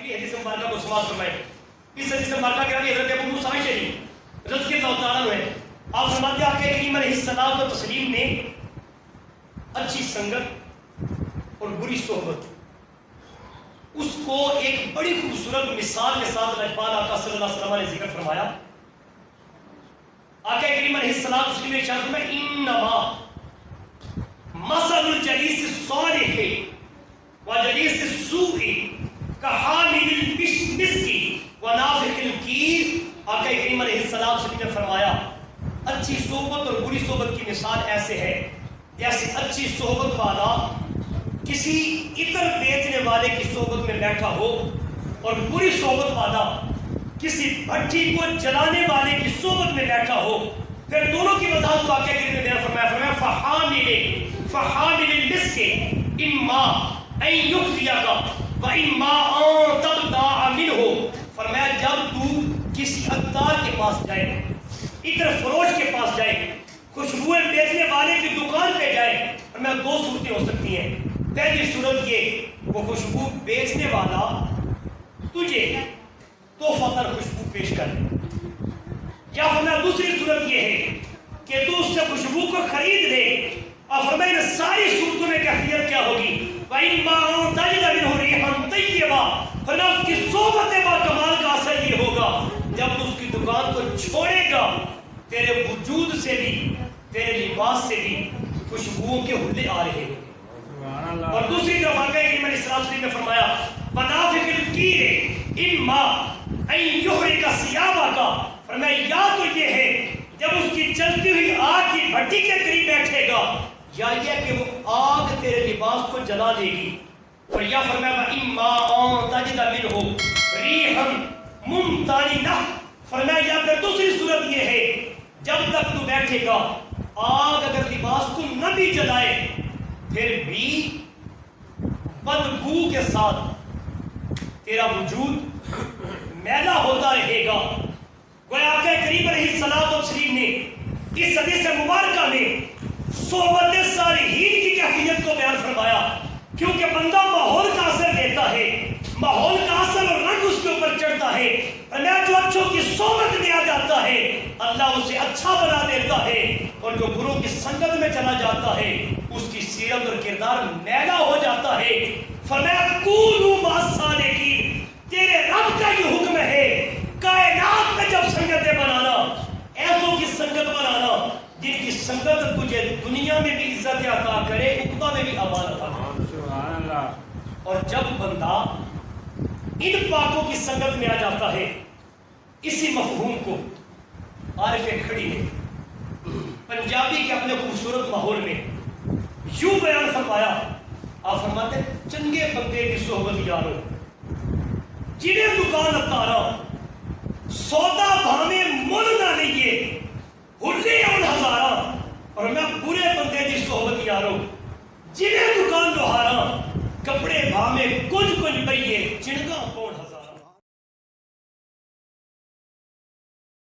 کی حدیث مبارکہ کو سماعت فرمائیں. اس حدیث مبارکہ کے راوی حضرت ابو موسیٰ اشعری رضی اللہ تعالیٰ عنہ ہے. آپ فرماتے ہیں آقا کریم علیہ الصلوۃ والتسلیم نے اچھی سنگت اور بری صحبت اس کو ایک بڑی خوبصورت مثال کے ساتھ لجپال آقا صلی اللہ علیہ وسلم نے ذکر فرمایا. آقا کریم علیہ الصلوۃ والتسلیم نے ارشاد فرمایا انما مثل الجلیس الصالح وجلیس السوء کحامل المسک ونافخ الکیر. آقا کریم علیہ الصلوۃ والتسلیم نے فرمایا اچھی صحبت اور بری صحبت کی مثال ایسے ہے جیسے اچھی صحبت والا کسی عطر بیچنے والے کی صحبت میں بیٹھا ہو اور بری صحبت والا کسی بھٹی کو جلانے والے کی صحبت میں بیٹھا ہو. پھر دونوں کی وضاحت کو آقا کریم نے بیان فرمایا فحامل المسک اما ان یخزیک واما ان تبتاع منہ. فرمایا جب تو کسی عطار کے پاس جائے, عطر فروش کے پاس جائے, خوشبوئیں بیچنے والے کی دکان پہ جائے, اور میں دو صورتیں ہو سکتی ہیں. پہلی صورت یہ وہ خوشبو بیچنے والا تجھے تحفہ پر خوشبو پیش کر دے, یا فرمایا دوسری صورت یہ ہے کہ تو اس سے خوشبو کو خرید لے. اور فرمایا ساری صورتوں میں کیفیت کیا ہوگی وَإِمَّا أَن تَجِدَ مِنْهُ رِيحًا طَيِّبًا. فرمایا اس کی صحبت با کمال کا اثر یہ ہوگا جب تو اس کی دکان کو چھوڑے گا تیرے وجود سے بھی تیرے لباس سے بھی خوشبوؤں کے حلے آ رہے ہیں. اور دوسری طرف آقا کریم علیہ الصلوۃ والسلام نے فرمایا وَنَافِخِ الْكِيرِ إِمَّا أَن يُحْرِقَ ثِيَابَكَ. فرمایا یا تو یہ ہے جب اس کی چلتی ہوئی آگ کی بھٹی کے قریب بیٹھے گا, یا یہ کہ وہ آگ تیرے لباس کو جلا دے گی. اور یا فرمایا وَإِمَّا أَن تَجِدَ مِنْهُ رِيحًا مُمْتَنِنَةً. فرمایا یا پھر دوسری صورت یہ ہے جب تک تو بیٹھے گا آگ اگر لباس کو نہ بھی جلائے پھر بھی بدبو کے ساتھ تیرا وجود میلا ہوتا رہے گا. گویا آقا کریم علیہ الصلوۃ والتسلیم نے اس حدیث مبارکہ میں صحبت صالحین کی کیفیت کو بیان فرمایا, کیونکہ بندہ ماحول کا اثر لیتا ہے, ماحول کا اثر اور رنگ اس کے اوپر چڑھتا ہے. اللہ جو اچھوں کی صحبت میں آ جاتا ہے اللہ اسے اچھا بنا دیتا ہے, اور جو بروں کی سنگت میں چلا جاتا ہے اس کی سیرت اور کردار میلا ہو جاتا ہے. فرمایا کونوا مع الصالحین, تیرے رب کا یہ حکم ہے کائنات میں جب سنگتیں بنانا ایسوں کی سنگت بنانا جن کی سنگت تجھے دنیا میں بھی عزت عطا کرے عقبہ میں بھی امان عطا کرے. اور جب بندہ ان پاکوں کی سنگت میں آ جاتا ہے, اسی مفہوم کو عارف کھڑی نے پنجابی کے اپنے خوبصورت ماحول میں یوں بیان فرمایا. آپ فرماتے چنگے بندے کی صحبت یارو جنہیں دکان اتارا سودا بھاوے مول نہ لئیے ہلے اور ہزارا. اور میں برے بندے کی صحبت یارو جنہیں دکان لوہارا کپڑے بھاوے کچھ بئیے چنگا پون